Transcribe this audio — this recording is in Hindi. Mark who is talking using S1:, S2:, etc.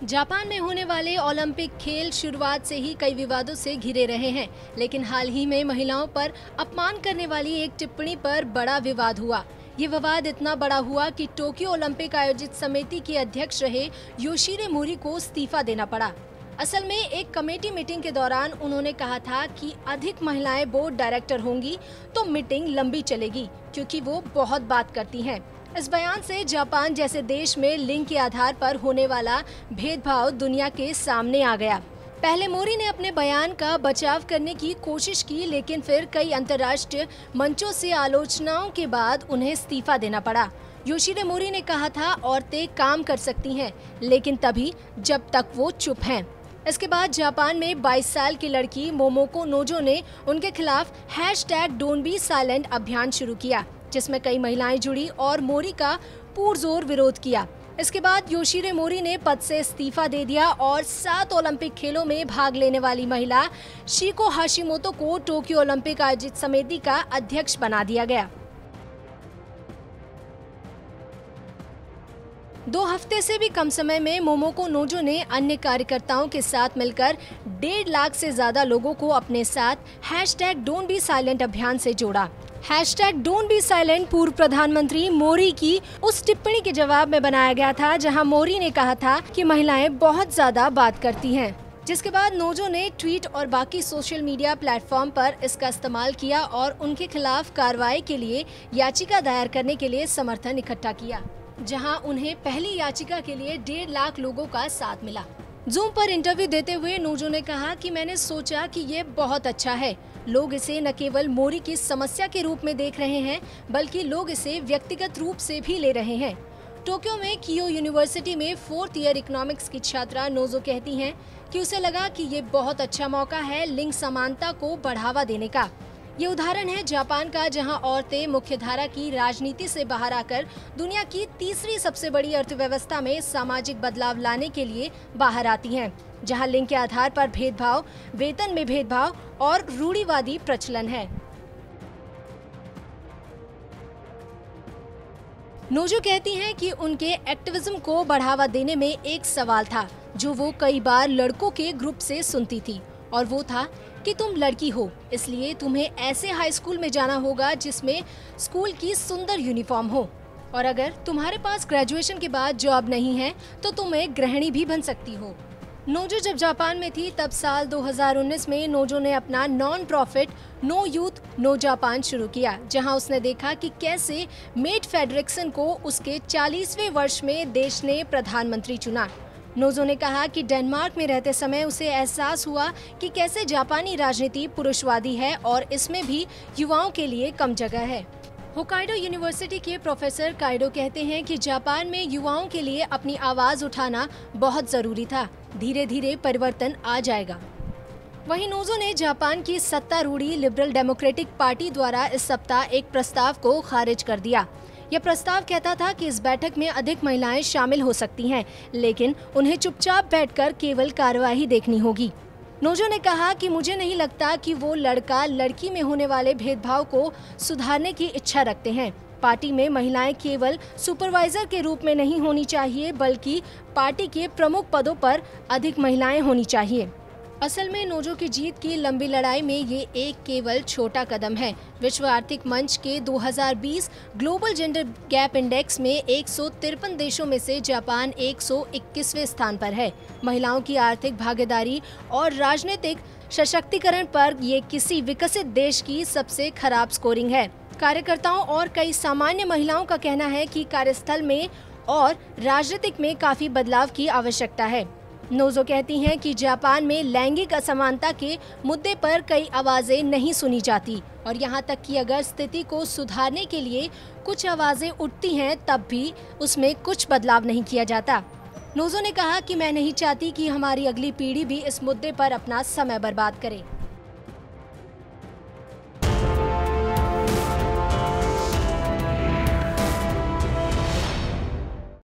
S1: जापान में होने वाले ओलंपिक खेल शुरुआत से ही कई विवादों से घिरे रहे हैं, लेकिन हाल ही में महिलाओं पर अपमान करने वाली एक टिप्पणी पर बड़ा विवाद हुआ। ये विवाद इतना बड़ा हुआ कि टोक्यो ओलंपिक आयोजित समिति के अध्यक्ष रहे योशिरे मोरी को इस्तीफा देना पड़ा। असल में एक कमेटी मीटिंग के दौरान उन्होंने कहा था कि अधिक महिलाएं बोर्ड डायरेक्टर होंगी तो मीटिंग लंबी चलेगी, क्योंकि वो बहुत बात करती हैं। इस बयान से जापान जैसे देश में लिंग के आधार पर होने वाला भेदभाव दुनिया के सामने आ गया। पहले मोरी ने अपने बयान का बचाव करने की कोशिश की, लेकिन फिर कई अंतर्राष्ट्रीय मंचों से आलोचनाओं के बाद उन्हें इस्तीफा देना पड़ा। योशिरे मोरी ने कहा था, औरतें काम कर सकती हैं, लेकिन तभी जब तक वो चुप हैं। इसके बाद जापान में 22 साल की लड़की मोमोको नोजो ने उनके खिलाफ #Don'tBeSilent अभियान शुरू किया, जिसमें कई महिलाएं जुड़ी और मोरी का पुरजोर विरोध किया। इसके बाद योशिरे मोरी ने पद से इस्तीफा दे दिया और 7 ओलंपिक खेलों में भाग लेने वाली महिला शिको हाशिमोतो को टोक्यो ओलंपिक आयोजित समिति का अध्यक्ष बना दिया गया। 2 हफ्ते से भी कम समय में मोमोको नोजो ने अन्य कार्यकर्ताओं के साथ मिलकर 1.5 लाख से ज्यादा लोगों को अपने साथ #Don'tBeSilent अभियान से जोड़ा। #Don'tBeSilent पूर्व प्रधानमंत्री मोरी की उस टिप्पणी के जवाब में बनाया गया था, जहां मोरी ने कहा था कि महिलाएं बहुत ज्यादा बात करती हैं। जिसके बाद नोजो ने ट्वीट और बाकी सोशल मीडिया प्लेटफॉर्म पर इसका इस्तेमाल किया और उनके खिलाफ कार्रवाई के लिए याचिका दायर करने के लिए समर्थन इकट्ठा किया, जहां उन्हें पहली याचिका के लिए 1.5 लाख लोगों का साथ मिला। जूम पर इंटरव्यू देते हुए नोजो ने कहा कि मैंने सोचा कि ये बहुत अच्छा है। लोग इसे न केवल मोरी की समस्या के रूप में देख रहे हैं, बल्कि लोग इसे व्यक्तिगत रूप से भी ले रहे हैं। टोक्यो में कीयो यूनिवर्सिटी में 4th ईयर इकोनॉमिक्स की छात्रा नोजो कहती हैं कि उसे लगा कि ये बहुत अच्छा मौका है लिंग समानता को बढ़ावा देने का। ये उदाहरण है जापान का, जहां औरतें मुख्यधारा की राजनीति से बाहर आकर दुनिया की तीसरी सबसे बड़ी अर्थव्यवस्था में सामाजिक बदलाव लाने के लिए बाहर आती हैं, जहां लिंग के आधार पर भेदभाव, वेतन में भेदभाव और रूढ़िवादी प्रचलन है। नोजो कहती हैं कि उनके एक्टिविज्म को बढ़ावा देने में एक सवाल था जो वो कई बार लड़कों के ग्रुप से सुनती थी, और वो था कि तुम लड़की हो, इसलिए तुम्हें ऐसे हाई स्कूल में जाना होगा जिसमें स्कूल की सुंदर यूनिफॉर्म हो, और अगर तुम्हारे पास ग्रेजुएशन के बाद जॉब नहीं है तो तुम एक गृहिणी भी बन सकती हो। नोजो जब जापान में थी तब साल 2019 में नोजो ने अपना non profit no youth no Japan शुरू किया, जहां उसने देखा कि कैसे मेट फेडरिक्सन को उसके 40वें वर्ष में देश ने प्रधानमंत्री चुना। नोजो ने कहा कि डेनमार्क में रहते समय उसे एहसास हुआ कि कैसे जापानी राजनीति पुरुषवादी है और इसमें भी युवाओं के लिए कम जगह है। होकाइडो यूनिवर्सिटी के प्रोफेसर काइडो कहते हैं कि जापान में युवाओं के लिए अपनी आवाज उठाना बहुत जरूरी था। धीरे धीरे परिवर्तन आ जाएगा। वहीं नोजो ने जापान की सत्तारूढ़ी लिबरल डेमोक्रेटिक पार्टी द्वारा इस सप्ताह एक प्रस्ताव को खारिज कर दिया। यह प्रस्ताव कहता था कि इस बैठक में अधिक महिलाएं शामिल हो सकती हैं, लेकिन उन्हें चुपचाप बैठकर केवल कार्यवाही देखनी होगी। नोजो ने कहा कि मुझे नहीं लगता कि वो लड़का लड़की में होने वाले भेदभाव को सुधारने की इच्छा रखते हैं। पार्टी में महिलाएं केवल सुपरवाइजर के रूप में नहीं होनी चाहिए, बल्कि पार्टी के प्रमुख पदों पर अधिक महिलाएं होनी चाहिए। असल में नोजो की जीत की लंबी लड़ाई में ये एक केवल छोटा कदम है। विश्व आर्थिक मंच के 2020 ग्लोबल जेंडर गैप इंडेक्स में 153 देशों में से जापान 121वें स्थान पर है। महिलाओं की आर्थिक भागीदारी और राजनीतिक सशक्तिकरण पर ये किसी विकसित देश की सबसे खराब स्कोरिंग है। कार्यकर्ताओं और कई सामान्य महिलाओं का कहना है कि कार्यस्थल में और राजनीतिक में काफी बदलाव की आवश्यकता है। नोजो कहती हैं कि जापान में लैंगिक असमानता के मुद्दे पर कई आवाजें नहीं सुनी जाती, और यहाँ तक कि अगर स्थिति को सुधारने के लिए कुछ आवाजें उठती हैं तब भी उसमें कुछ बदलाव नहीं किया जाता। नोजो ने कहा कि मैं नहीं चाहती कि हमारी अगली पीढ़ी भी इस मुद्दे पर अपना समय बर्बाद करे।